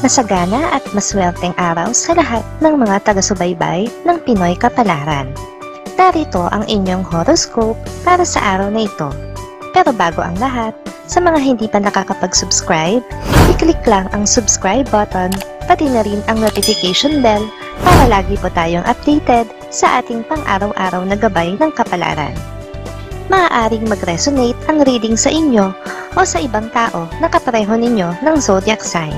Masagana at maswerteng araw sa lahat ng mga taga-subaybay ng Pinoy Kapalaran. Narito ang inyong horoscope para sa araw na ito. Pero bago ang lahat, sa mga hindi pa nakakapag-subscribe, i-click lang ang subscribe button, pati na rin ang notification bell para lagi po tayong updated sa ating pang-araw-araw na gabay ng kapalaran. Maaaring mag-resonate ang reading sa inyo o sa ibang tao na kapareho ninyo ng zodiac sign.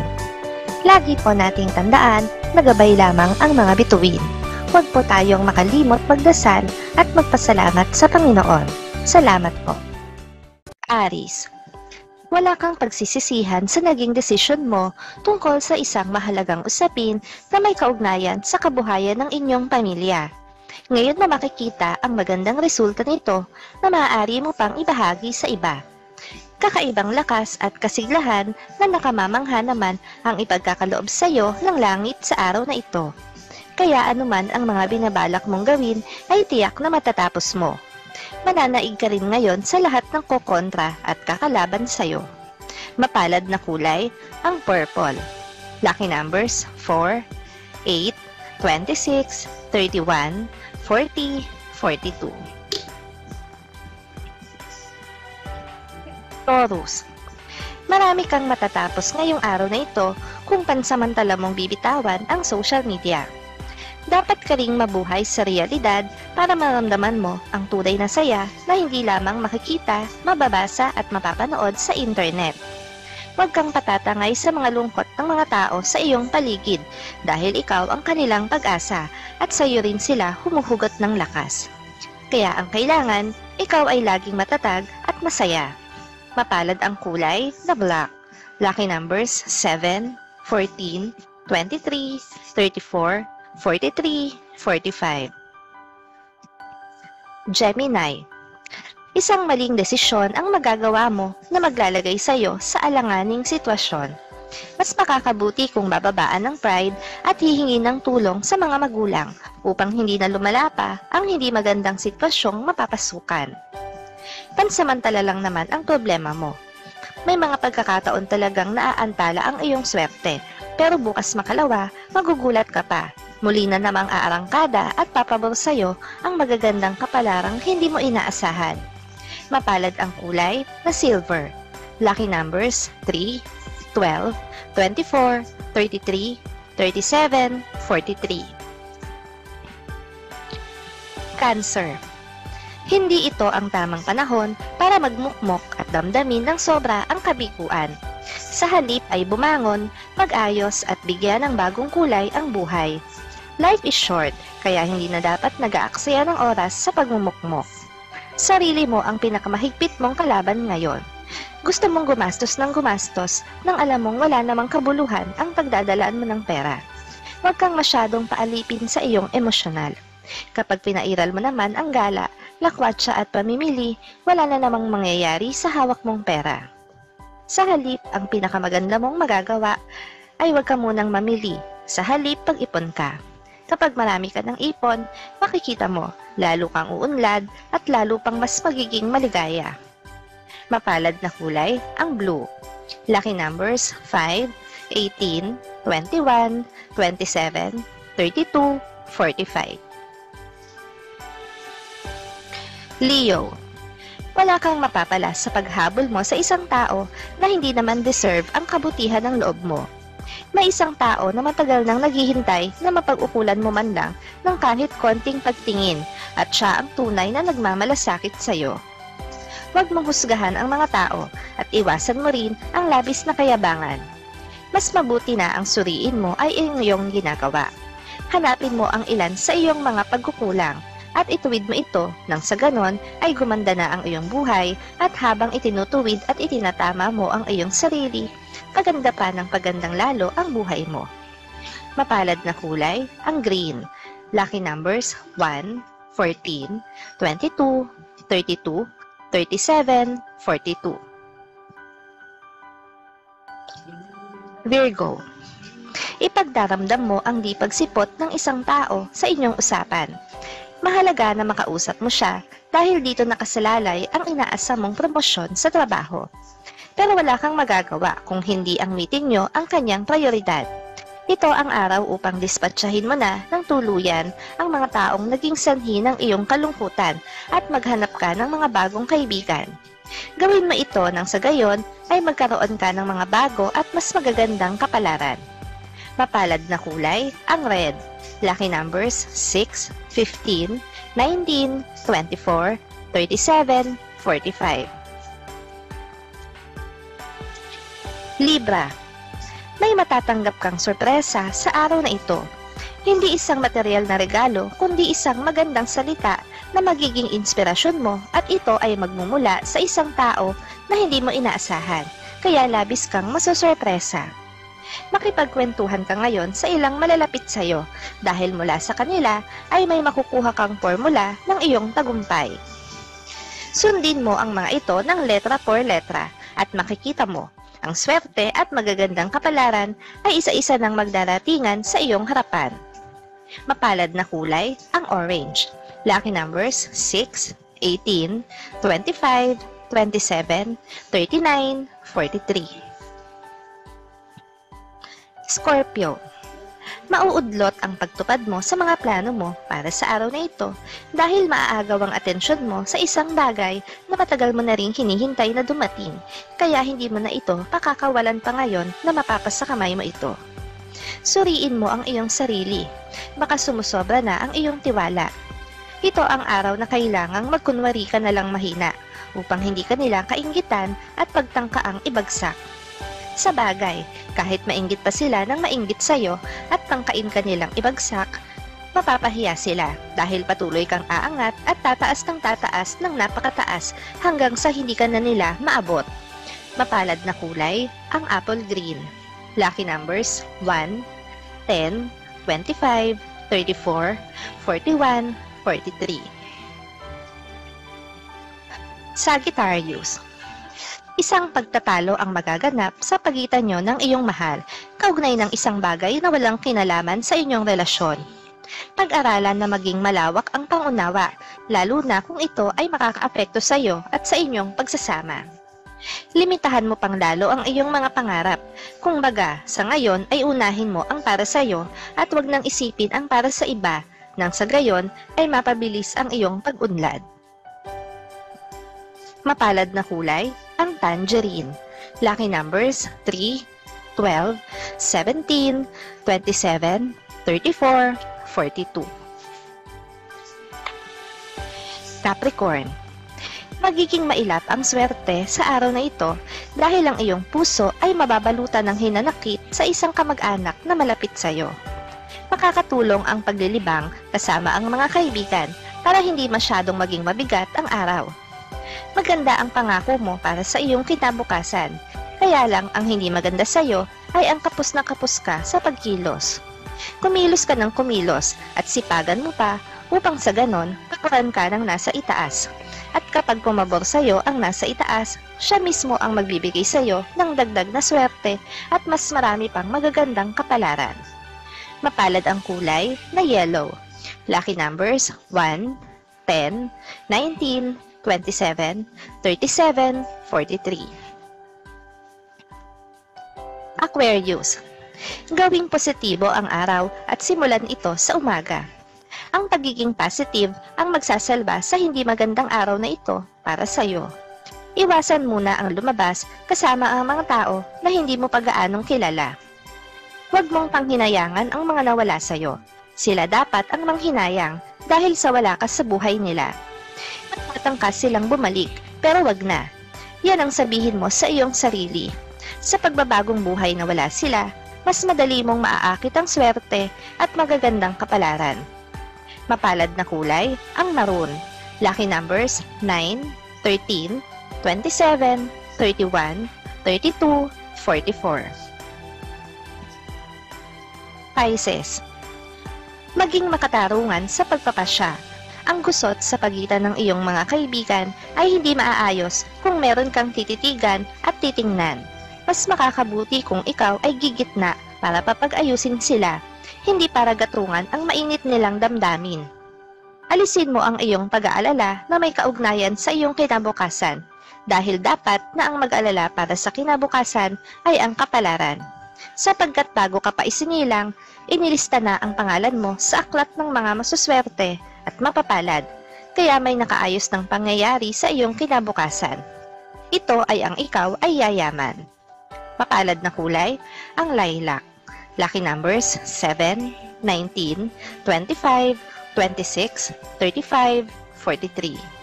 Lagi po nating tandaan na gabay lamang ang mga bituin. Huwag po tayong makalimot magdasal at magpasalamat sa Panginoon. Salamat po. Aries, wala kang pagsisisihan sa naging desisyon mo tungkol sa isang mahalagang usapin na may kaugnayan sa kabuhayan ng inyong pamilya. Ngayon na makikita ang magandang resulta nito na maaari mo pang ibahagi sa iba. Kakaibang lakas at kasiglahan na nakamamangha naman ang ipagkakaloob sa iyo ng langit sa araw na ito. Kaya anuman ang mga binabalak mong gawin ay tiyak na matatapos mo. Mananaig ka rin ngayon sa lahat ng kokontra at kakalaban sa iyo. Mapalad na kulay, ang purple. Lucky numbers 4, 8, 26, 31, 40, 42. Taurus, marami kang matatapos ngayong araw na ito kung pansamantala mong bibitawan ang social media. Dapat ka ring mabuhay sa realidad para maramdaman mo ang tunay na saya na hindi lamang makikita, mababasa at mapapanood sa internet. Huwag kang patatangay sa mga lungkot ng mga tao sa iyong paligid dahil ikaw ang kanilang pag-asa at sa iyo rin sila humuhugot ng lakas. Kaya ang kailangan, ikaw ay laging matatag at masaya. Mapalad ang kulay na black. Lucky numbers 7, 14, 23, 34, 43, 45. Gemini, isang maling desisyon ang magagawa mo na maglalagay sa iyo sa alanganing sitwasyon. Mas makakabuti kung bababaan ng pride at hihingi ng tulong sa mga magulang upang hindi na lumala pa ang hindi magandang sitwasyong mapapasukan. Pansamantala lang naman ang problema mo. May mga pagkakataon talagang naaantala ang iyong swerte, pero bukas makalawa, magugulat ka pa. Muli na namang aarangkada at papabor sa iyo ang magagandang kapalarang hindi mo inaasahan. Mapalad ang kulay na silver. Lucky numbers 3, 12, 24, 33, 37, 43. Cancer, hindi ito ang tamang panahon para magmukmok at damdamin ng sobra ang kabiguan. Sa halip ay bumangon, mag-ayos at bigyan ng bagong kulay ang buhay. Life is short, kaya hindi na dapat nag-aaksaya ng oras sa pagmumukmok. Sarili mo ang pinakamahigpit mong kalaban ngayon. Gusto mong gumastos nang alam mong wala namang kabuluhan ang pagdadalaan mo ng pera. Huwag kang masyadong paalipin sa iyong emosyonal. Kapag pinairal mo naman ang gala, lakwatsa at pamimili, wala na namang mangyayari sa hawak mong pera. Sa halip, ang pinakamaganda mong magagawa ay huwag ka munang mamili. Sa halip, pag-ipon ka. Kapag marami ka ng ipon, makikita mo, lalo kang uunlad at lalo pang mas magiging maligaya. Mapalad na kulay, ang blue. Lucky numbers 5, 18, 21, 27, 32, 45. Leo, wala kang mapapala sa paghabol mo sa isang tao na hindi naman deserve ang kabutihan ng loob mo. May isang tao na matagal nang naghihintay na mapag-ukulan mo man lang ng kahit konting pagtingin at siya ang tunay na nagmamalasakit sa iyo. Huwag mong husgahan ang mga tao at iwasan mo rin ang labis na kayabangan. Mas mabuti na ang suriin mo ay iyong ginagawa. Hanapin mo ang ilan sa iyong mga pagkukulang at ituwid mo ito nang sa ganon ay gumanda na ang iyong buhay at habang itinutuwid at itinatama mo ang iyong sarili, paganda pa ng pagandang lalo ang buhay mo. Mapalad na kulay, ang green. Lucky numbers 1, 14, 22, 32, 37, 42. Virgo, ipagdaramdam mo ang di pagsipot ng isang tao sa inyong usapan. Mahalaga na makausap mo siya dahil dito nakasalalay ang inaasa mong promosyon sa trabaho. pero wala kang magagawa kung hindi ang meeting nyo ang kanyang prioridad. Ito ang araw upang dispatsahin mo na ng tuluyan ang mga taong naging sanhi ng iyong kalungkutan at maghanap ka ng mga bagong kaibigan. Gawin mo ito nang sa gayon ay magkaroon ka ng mga bago at mas magagandang kapalaran. Mapalad na kulay, ang red. Lucky numbers 6, 15, 19, 24, 37, 45. Libra. May matatanggap kang sorpresa sa araw na ito. Hindi isang material na regalo, kundi isang magandang salita na magiging inspirasyon mo at ito ay magmumula sa isang tao na hindi mo inaasahan, kaya labis kang masosorpresa. Makipagkwentuhan ka ngayon sa ilang malalapit sa'yo dahil mula sa kanila ay may makukuha kang formula ng iyong tagumpay. Sundin mo ang mga ito ng letra por letra at makikita mo, ang swerte at magagandang kapalaran ay isa-isa ng magdaratingan sa iyong harapan. Mapalad na kulay, ang orange. Lucky numbers 6, 18, 25, 27, 39, 43. Scorpio. Mauudlot ang pagtupad mo sa mga plano mo para sa araw na ito dahil maaagaw ang atensyon mo sa isang bagay na matagal mo na ring hinihintay na dumating, kaya hindi mo na ito pakakawalan pa ngayon na mapapasa kamay mo ito. Suriin mo ang iyong sarili, baka sumusobra na ang iyong tiwala. Ito ang araw na kailangang magkunwari ka na lang mahina upang hindi ka nila kainggitan at pagtangkaang ibagsak. Sa bagay, kahit mainggit pa sila ng mainggit sa'yo at tangkain ka nilang ibagsak, mapapahiya sila dahil patuloy kang aangat at tataas ng napakataas hanggang sa hindi ka na nila maabot. Mapalad na kulay, ang apple green. Lucky numbers 1, 10, 25, 34, 41, 43. Sagittarius. Isang pagtatalo ang magaganap sa pagitan nyo ng iyong mahal, kaugnay ng isang bagay na walang kinalaman sa inyong relasyon. Pag-aralan na maging malawak ang pangunawa, lalo na kung ito ay makakaapekto sa iyo at sa inyong pagsasama. Limitahan mo pang lalo ang iyong mga pangarap. Kung baga, sa ngayon ay unahin mo ang para sa iyo at wag nang isipin ang para sa iba, nang sa gayon ay mapabilis ang iyong pag-unlad. Mapalad na kulay, ang tangerine. Lucky numbers 3, 12, 17, 27, 34, 42. Capricorn. Magiging mailap ang swerte sa araw na ito dahil ang iyong puso ay mababalutan ng hinanakit sa isang kamag-anak na malapit sa iyo. Makakatulong ang paglilibang kasama ang mga kaibigan para hindi masyadong maging mabigat ang araw. Maganda ang pangako mo para sa iyong kinabukasan, kaya lang ang hindi maganda sa iyo ay ang kapos na kapos ka sa pagkilos. Kumilos ka ng kumilos at sipagan mo pa upang sa ganon pakuran ka ng nasa itaas. At kapag pumabor sa iyo ang nasa itaas, siya mismo ang magbibigay sa iyo ng dagdag na swerte at mas marami pang magagandang kapalaran. Mapalad ang kulay na yellow. Lucky numbers 1, 10, 19, 27, 37, 43. Aquarius. Gawing positibo ang araw at simulan ito sa umaga. Ang pagiging positive ang magsasalba sa hindi magandang araw na ito para sa iyo. Iwasan muna ang lumabas kasama ang mga tao na hindi mo pag-aanong kilala. Huwag mong panghinayangan ang mga nawala sa iyo. Sila dapat ang manghinayang dahil sa wala ka sa buhay nila. Matangkas silang bumalik, pero wag na. Yan ang sabihin mo sa iyong sarili. Sa pagbabagong buhay na wala sila, mas madali mong maaakit ang swerte at magagandang kapalaran. Mapalad na kulay, ang maroon. Lucky numbers 9, 13, 27, 31, 32, 44. Pisces. Maging makatarungan sa pagpapasya. Ang gusot sa pagitan ng iyong mga kaibigan ay hindi maaayos kung meron kang tititigan at titingnan. Mas makakabuti kung ikaw ay gigitna para papag-ayusin sila, hindi para gatrungan ang mainit nilang damdamin. Alisin mo ang iyong pag-aalala na may kaugnayan sa iyong kinabukasan dahil dapat na ang mag-alala para sa kinabukasan ay ang kapalaran. Sapagkat bago ka pa isinilang, inilista na ang pangalan mo sa aklat ng mga masuswerte at mapapalad, kaya may nakaayos ng pangyayari sa iyong kinabukasan. Ito ay ang ikaw ay yayaman. Mapalad na kulay, ang lilac. Lucky numbers 7, 19, 25, 26, 35, 43.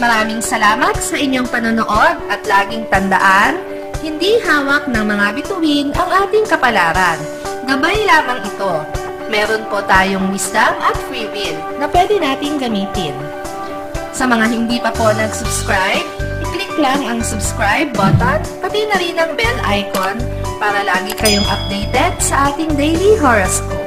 Maraming salamat sa inyong panonood at laging tandaan, hindi hawak ng mga bituin ang ating kapalaran. Gabay lamang ito. Meron po tayong wisdom at free will na pwede nating gamitin. Sa mga hindi pa po nag-subscribe, i-click lang ang subscribe button, pati na rin ang bell icon para lagi kayong updated sa ating daily horoscope.